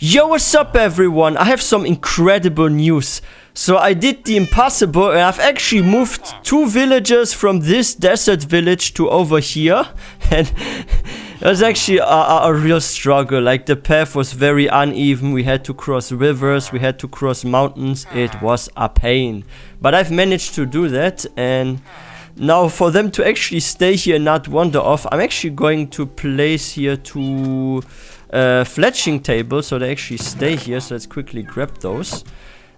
Yo, what's up everyone? I have some incredible news. So I did the impossible and I've actually moved 2 villagers from this desert village to over here. And it was actually a real struggle. Like, the path was very uneven. We had to cross rivers, we had to cross mountains. It was a pain. But I've managed to do that, and now for them to actually stay here and not wander off, I'm actually going to place here 2 fletching tables so they actually stay here. So let's quickly grab those.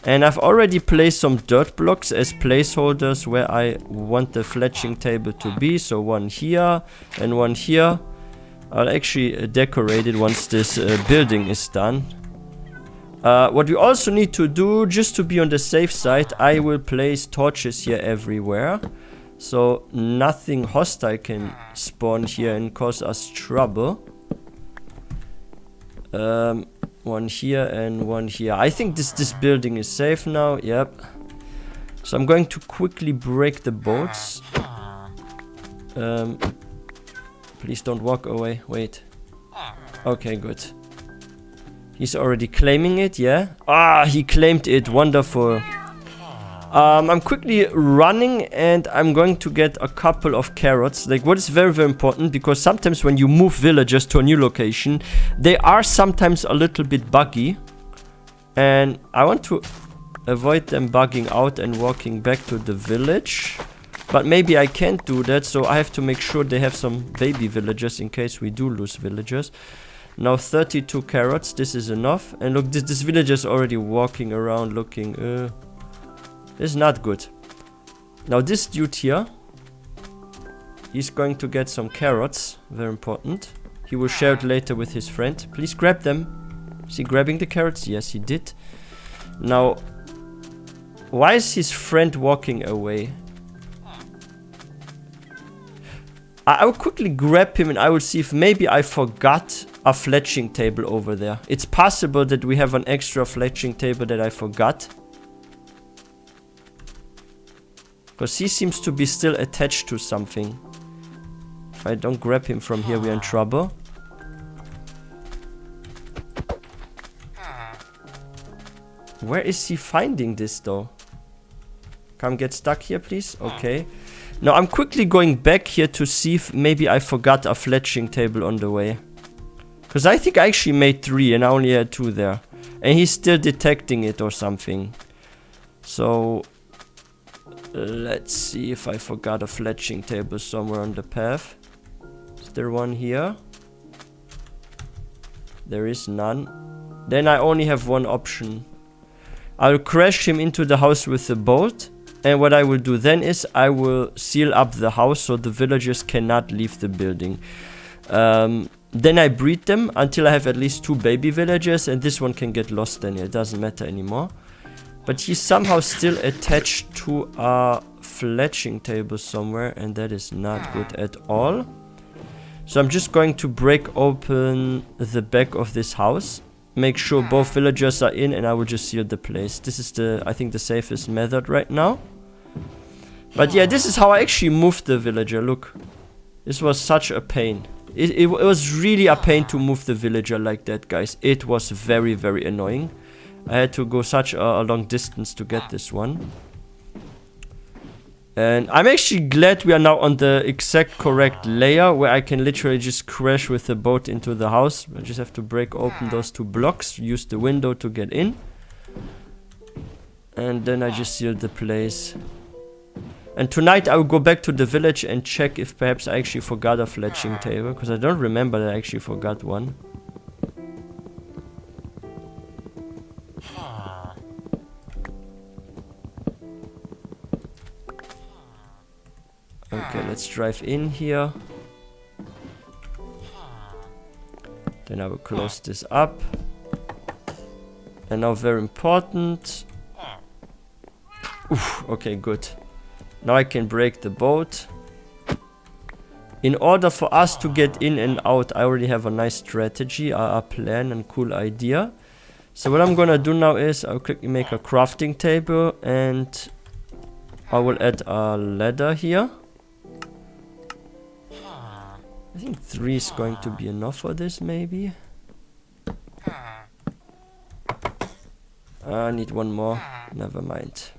And I've already placed some dirt blocks as placeholders where I want the fletching table to be. So 1 here and 1 here. I'll actually decorate it once this building is done. What we also need to do, just to be on the safe side, I will place torches here everywhere. So nothing hostile can spawn here and cause us trouble. 1 here and 1 here. I think this building is safe now. Yep. So I'm going to quickly break the boats. Please don't walk away. Wait. Okay, good. He's already claiming it, yeah? Ah, he claimed it. Wonderful. I'm quickly running and I'm going to get a couple of carrots. Like, what is very, very important, because sometimes when you move villagers to a new location, they are sometimes a little bit buggy. And I want to avoid them bugging out and walking back to the village. But maybe I can't do that, so I have to make sure they have some baby villagers in case we do lose villagers. Now 32 carrots, this is enough. And look, this villager is already walking around looking... this is not good. Now this dude here, he's going to get some carrots, very important. He will share it later with his friend. Please grab them. Is he grabbing the carrots? Yes, he did. Now, why is his friend walking away? I will quickly grab him and I will see if maybe I forgot a fletching table over there. It's possible that we have an extra fletching table that I forgot. Because he seems to be still attached to something. If I don't grab him from here, we're in trouble. Where is he finding this though? Come get stuck here, please. Okay. Now I'm quickly going back here to see if maybe I forgot a fletching table on the way. Because I think I actually made 3 and I only had 2 there. And he's still detecting it or something. So... let's see if I forgot a fletching table somewhere on the path. Is there one here? There is none. Then I only have one option. I'll crash him into the house with the boat. And what I will do then is I will seal up the house so the villagers cannot leave the building. Then I breed them until I have at least 2 baby villagers. And this one can get lost then. It doesn't matter anymore. But he's somehow still attached to a fletching table somewhere, and that is not good at all. So I'm just going to break open the back of this house. Make sure both villagers are in, and I will just seal the place. This is I think the safest method right now. But yeah, this is how I actually moved the villager. Look. This was such a pain. It was really a pain to move the villager like that, guys. It was very, very annoying. I had to go such a long distance to get this one. And I'm actually glad we are now on the exact correct layer where I can literally just crash with the boat into the house. I just have to break open those 2 blocks, use the window to get in. And then I just seal the place. And tonight I will go back to the village and check if perhaps I actually forgot a fletching table. Because I don't remember that I actually forgot one. Okay, let's drive in here. Then I will close this up. And now very important. Oof, okay, good. Now I can break the boat. In order for us to get in and out, I already have a nice strategy, a plan and cool idea. So what I'm gonna do now is I'll quickly make a crafting table and I will add a ladder here. I think 3 is going to be enough for this, maybe. I need one more. Never mind.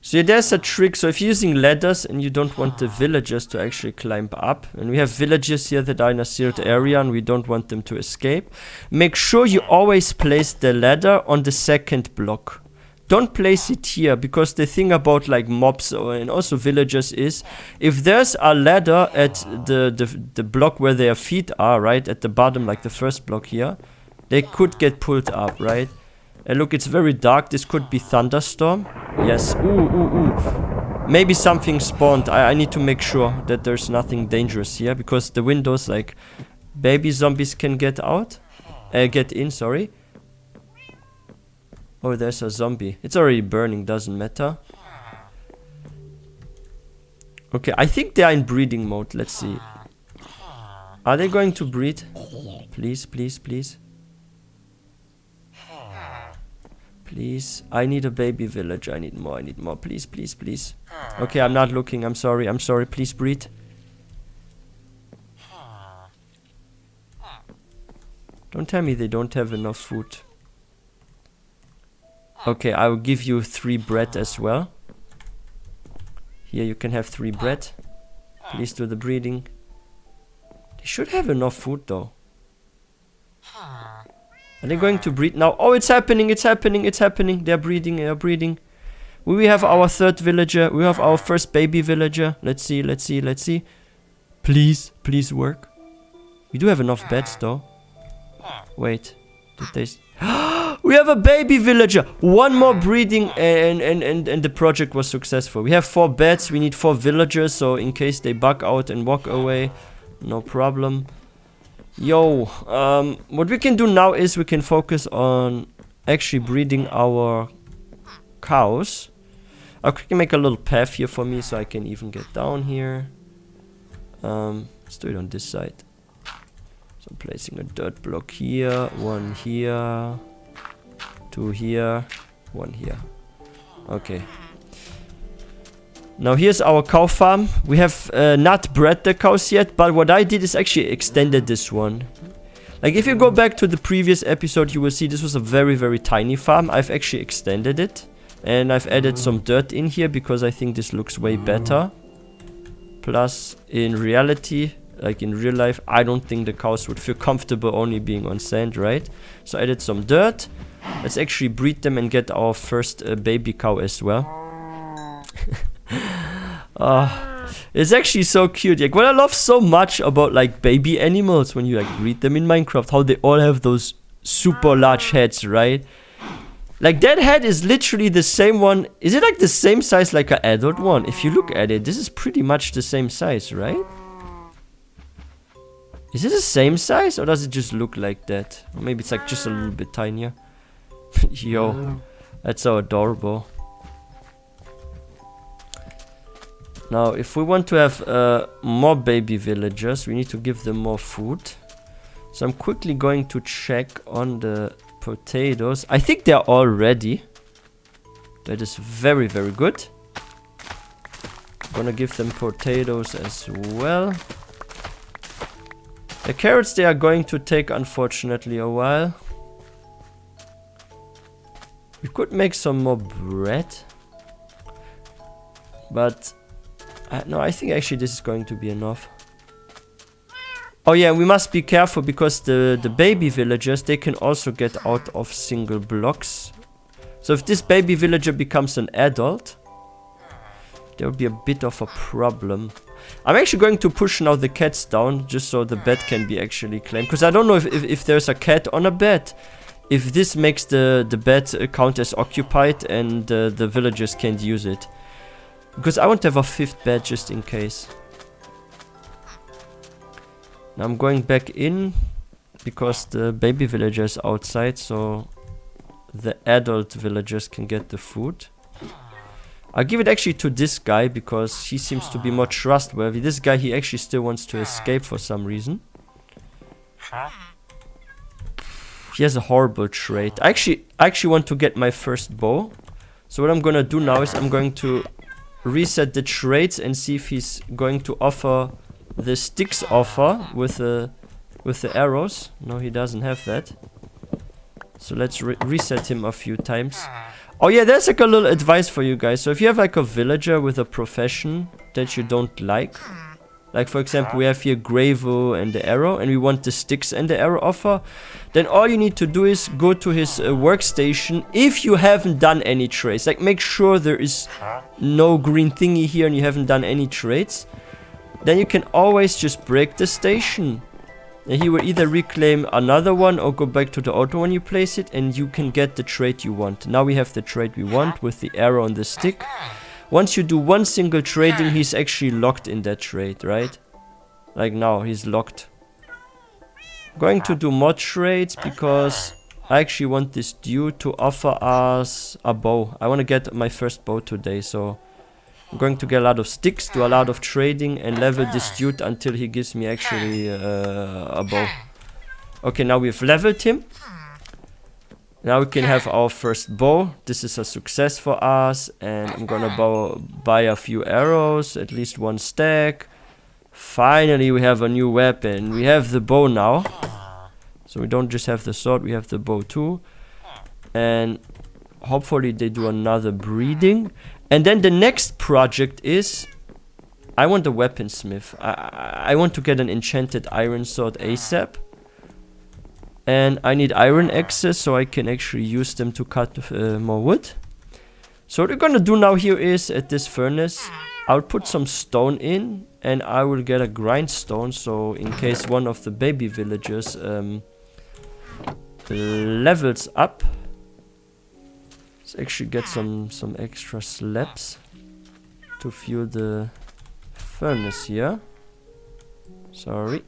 So yeah, there's a trick. So if you're using ladders and you don't want the villagers to actually climb up, and we have villagers here that are in a sealed area and we don't want them to escape, make sure you always place the ladder on the second block. Don't place it here, because the thing about like mobs and also villagers is, if there's a ladder at the block where their feet are, right, at the bottom, like the first block here, they could get pulled up, right? And look, it's very dark. This could be thunderstorm. Yes. Ooh. Maybe something spawned. I need to make sure that there's nothing dangerous here, because the windows, like, baby zombies can get out. Get in, sorry. Oh, there's a zombie. It's already burning, doesn't matter. Okay, I think they are in breeding mode. Let's see. Are they going to breed? Please, please, please. Please, I need a baby village. I need more, please, please, please. Okay, I'm not looking, I'm sorry, please breed. Don't tell me they don't have enough food. Okay, I will give you 3 bread as well. Here you can have 3 bread. Please do the breeding. They should have enough food though. Are they going to breed now? Oh, it's happening, it's happening, it's happening. They're breeding, they're breeding. We have our 3rd villager. We have our first baby villager. Let's see, let's see, let's see. Please, please work. We do have enough beds though. Wait, did they... We have a baby villager. 1 more breeding and the project was successful. We have 4 beds. We need 4 villagers, so in case they bug out and walk away, no problem. Yo, what we can do now is we can focus on actually breeding our cows. I'll quickly make a little path here for me so I can even get down here. Let's do it on this side. So I'm placing a dirt block here, 1 here, 2 here, 1 here. Okay. Now here's our cow farm. We have not bred the cows yet, but what I did is actually extended this one. Like if you go back to the previous episode, you will see this was a very, very tiny farm. I've actually extended it. And I've added some dirt in here because I think this looks way better. Plus, in reality, like in real life, I don't think the cows would feel comfortable only being on sand, right? So I added some dirt. Let's actually breed them and get our first baby cow as well. It's actually so cute. Like what I love so much about like baby animals when you like breed them in Minecraft, how they all have those super large heads, right? Like that head is literally the same one. Is it like the same size like an adult one? If you look at it, this is pretty much the same size, right? Is it the same size or does it just look like that? Or maybe it's like just a little bit tinier. Yo, that's so adorable. Now, if we want to have more baby villagers, we need to give them more food. So I'm quickly going to check on the potatoes. I think they're all ready. That is very, very good. I'm gonna give them potatoes as well. The carrots, they are going to take, unfortunately, a while. We could make some more bread. But... no, I think actually this is going to be enough. Oh yeah, we must be careful because the baby villagers, they can also get out of single blocks. So if this baby villager becomes an adult, there will be a bit of a problem. I'm actually going to push now the cats down just so the bed can be actually claimed. Because I don't know if there's a cat on a bed. If this makes the bed count as occupied and the villagers can't use it. Because I want to have a 5th bed just in case. Now I'm going back in because the baby villager is outside, so the adult villagers can get the food. I'll give it actually to this guy because he seems to be more trustworthy. This guy, he actually still wants to escape for some reason. He has a horrible trait. I actually want to get my first bow. So what I'm gonna do now is I'm going to reset the traits and see if he's going to offer the sticks offer with the arrows. No, he doesn't have that. So let's reset him a few times. Oh yeah, there's like a little advice for you guys. So if you have like a villager with a profession that you don't like for example, we have here Gravo and the arrow, and we want the sticks and the arrow offer, then all you need to do is go to his workstation if you haven't done any trades. Like, make sure there is no green thingy here and you haven't done any trades. Then you can always just break the station. And he will either reclaim another one or go back to the auto when you place it, and you can get the trade you want. Now we have the trade we want with the arrow and the stick. Once you do one single trading, he's actually locked in that trade, right? Like now, he's locked. I'm going to do more trades because I actually want this dude to offer us a bow. I want to get my first bow today, so I'm going to get a lot of sticks, do a lot of trading, and level this dude until he gives me actually a bow. Okay, now we've leveled him. Now we can have our first bow. This is a success for us, and I'm gonna buy a few arrows, at least one stack. Finally, we have a new weapon. We have the bow now. So we don't just have the sword, we have the bow too. And hopefully they do another breeding. And then the next project is, I want a weaponsmith. I want to get an enchanted iron sword ASAP. And I need iron axes so I can actually use them to cut more wood. So what we're gonna do now here is, at this furnace, I'll put some stone in, and I will get a grindstone, so in case one of the baby villagers levels up. Let's actually get some extra slabs to fuel the furnace here. Sorry.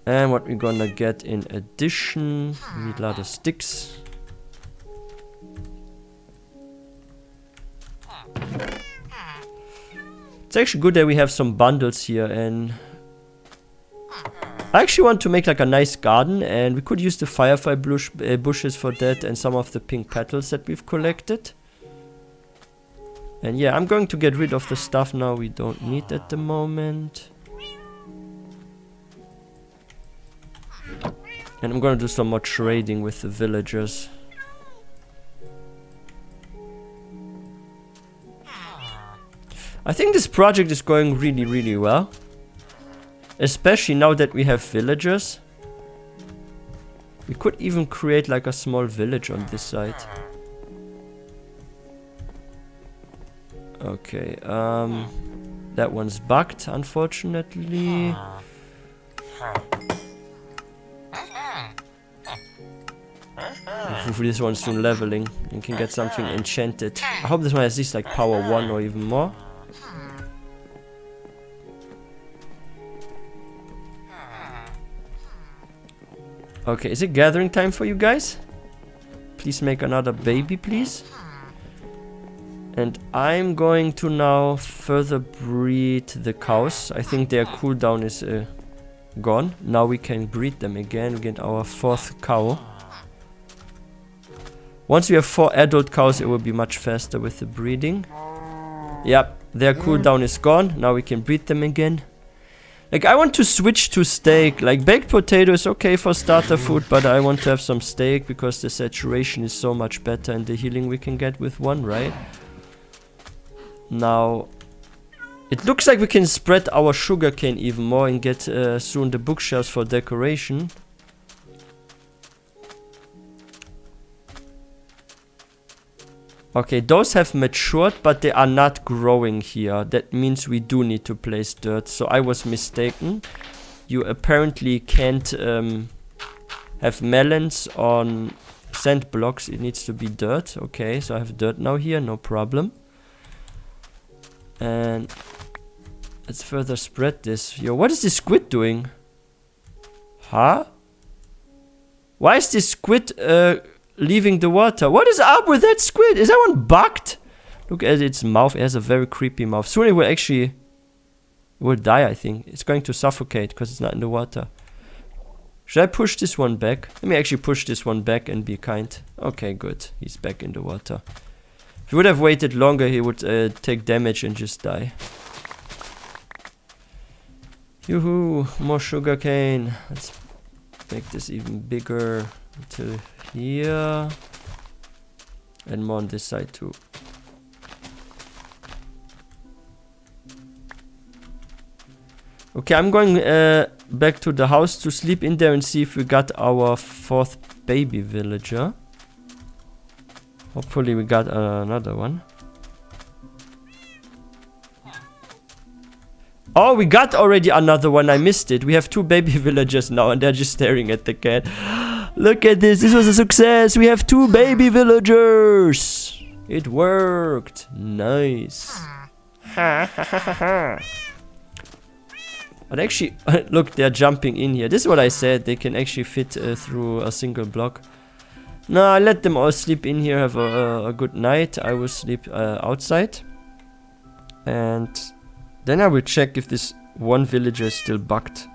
And what we're gonna get in addition, we need a lot of sticks. It's actually good that we have some bundles here, and I actually want to make like a nice garden, and we could use the firefly bushes for that, and some of the pink petals that we've collected. And yeah, I'm going to get rid of the stuff now we don't need at the moment. And I'm gonna do some more trading with the villagers. I think this project is going really, really well. Especially now that we have villagers. We could even create like a small village on this side. Okay, that one's bugged, unfortunately. This one's soon leveling. You can get something enchanted. I hope this one has at least like power 1 or even more. Okay, is it gathering time for you guys? Please make another baby, please. And I'm going to now further breed the cows. I think their cooldown is gone. Now we can breed them again. We get our 4th cow. Once we have 4 adult cows, it will be much faster with the breeding. Yep, their cooldown is gone. Now we can breed them again. Like, I want to switch to steak. Like, baked potato is okay for starter food, but I want to have some steak because the saturation is so much better and the healing we can get with one, right? Now, it looks like we can spread our sugarcane even more and get soon the bookshelves for decoration. Okay, those have matured, but they are not growing here. That means we do need to place dirt. So I was mistaken. You apparently can't have melons on sand blocks. It needs to be dirt. Okay, so I have dirt now here, no problem. And let's further spread this. Yo, what is this squid doing? Huh? Why is this squid leaving the water? What is up with that squid? Is that one bugged? Look at its mouth. It has a very creepy mouth. Soon it will actually... It will die, I think. It's going to suffocate because it's not in the water. Should I push this one back? Let me actually push this one back and be kind. Okay, good. He's back in the water. If he would have waited longer, he would take damage and just die. Yoo-hoo, more sugarcane. Let's make this even bigger until here. And more on this side too. Okay, I'm going back to the house to sleep in there and see if we got our 4th baby villager. Hopefully we got another one. Oh, we got already another one. I missed it. We have 2 baby villagers now and they're just staring at the cat. Look at this. This was a success. We have 2 baby villagers. It worked. Nice. Ha ha ha ha. But actually, look, they're jumping in here. This is what I said. They can actually fit through a single block. No, I let them all sleep in here. Have a good night. I will sleep outside. And then I will check if this one villager is still bugged.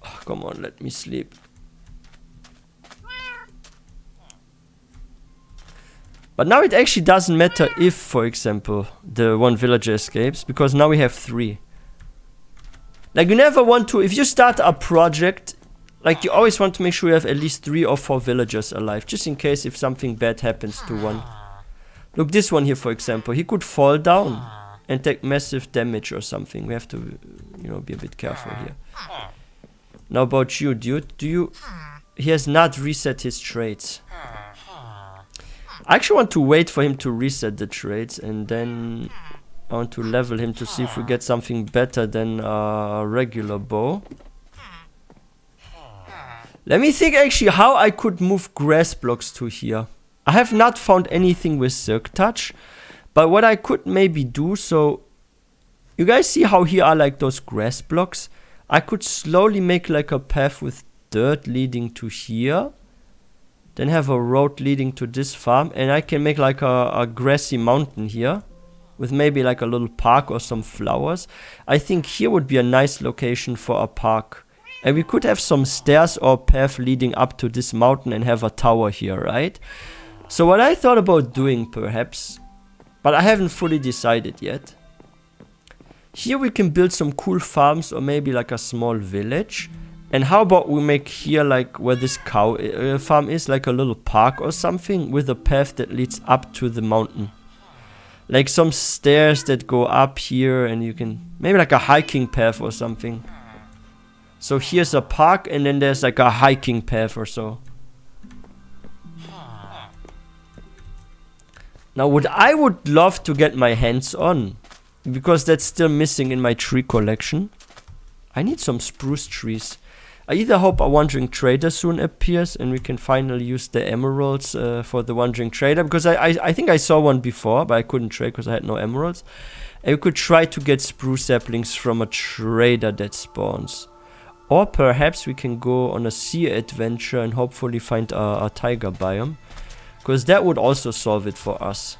Oh, come on, let me sleep. But now it actually doesn't matter if, for example, the one villager escapes, because now we have 3. Like, you never want to, if you start a project, like, you always want to make sure you have at least 3 or 4 villagers alive, just in case if something bad happens to one. Look, this one here, for example, he could fall down and take massive damage or something. We have to, you know, be a bit careful here. Now about you, dude, he has not reset his traits. I actually want to wait for him to reset the traits, and then I want to level him to see if we get something better than a regular bow. Let me think actually how I could move grass blocks to here. I have not found anything with Silk Touch, but what I could maybe do, so you guys see how here are like those grass blocks? I could slowly make like a path with dirt leading to here. Then have a road leading to this farm, and I can make like a grassy mountain here with maybe like a little park or some flowers. I think here would be a nice location for a park. And we could have some stairs or path leading up to this mountain and have a tower here, right? So what I thought about doing perhaps, but I haven't fully decided yet. Here we can build some cool farms or maybe like a small village. And how about we make here, like where this cow farm is, like a little park or something with a path that leads up to the mountain. Like some stairs that go up here, and you can, maybe like a hiking path or something. So here's a park and then there's like a hiking path or so. Now what I would love to get my hands on, because that's still missing in my tree collection. I need some spruce trees. I either hope a wandering trader soon appears and we can finally use the emeralds for the wandering trader, because I think I saw one before, but I couldn't trade because I had no emeralds. And we could try to get spruce saplings from a trader that spawns. Or perhaps we can go on a sea adventure and hopefully find a tiger biome, because that would also solve it for us.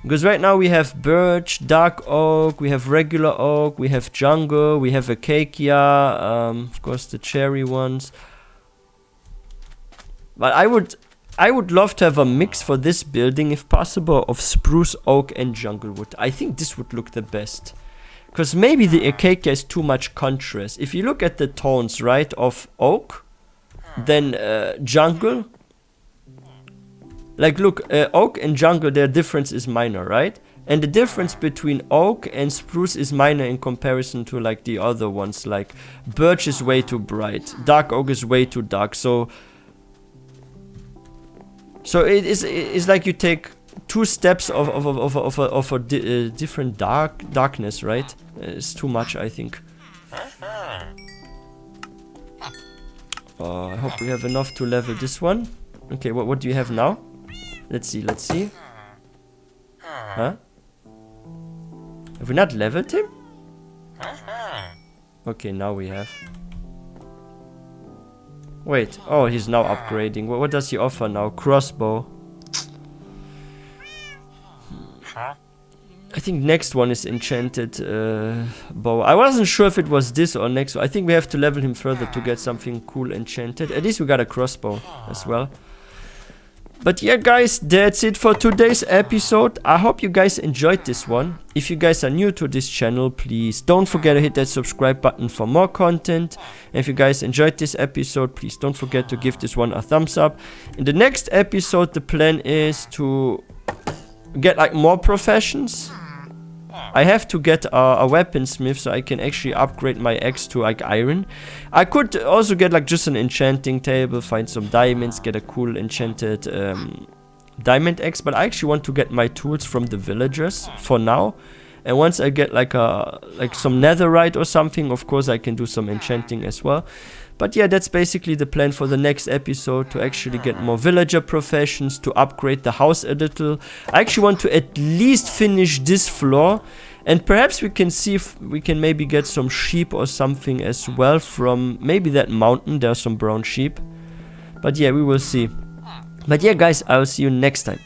Because right now we have birch, dark oak, we have regular oak, we have jungle, we have acacia, of course the cherry ones. But I would love to have a mix for this building, if possible, of spruce, oak and jungle wood. I think this would look the best. Because maybe the acacia is too much contrast. If you look at the tones, right, of oak, then jungle. Like look, oak and jungle, their difference is minor, right? And the difference between oak and spruce is minor in comparison to like the other ones. Like birch is way too bright, dark oak is way too dark. So it's like you take 2 steps of a different darkness, right? It's too much, I think. I hope we have enough to level this one. Okay, what do you have now? Let's see. Huh? Have we not leveled him? Okay, now we have. Wait, oh, he's now upgrading. What does he offer now? Crossbow. I think next one is enchanted bow. I wasn't sure if it was this or next one. I think we have to level him further to get something cool enchanted. At least we got a crossbow as well. But yeah, guys, that's it for today's episode. I hope you guys enjoyed this one. If you guys are new to this channel, please don't forget to hit that subscribe button for more content. And if you guys enjoyed this episode, please don't forget to give this one a thumbs up. In the next episode, the plan is to get like more professions. I have to get a weaponsmith so I can actually upgrade my axe to like iron. I could also get like just an enchanting table, find some diamonds, get a cool enchanted diamond axe. But I actually want to get my tools from the villagers for now. And once I get like some netherite or something, of course I can do some enchanting as well. But yeah, that's basically the plan for the next episode, to actually get more villager professions, to upgrade the house a little. I actually want to at least finish this floor, and perhaps we can see if we can maybe get some sheep or something as well from maybe that mountain. There are some brown sheep. But yeah, we will see. But yeah, guys, I will see you next time.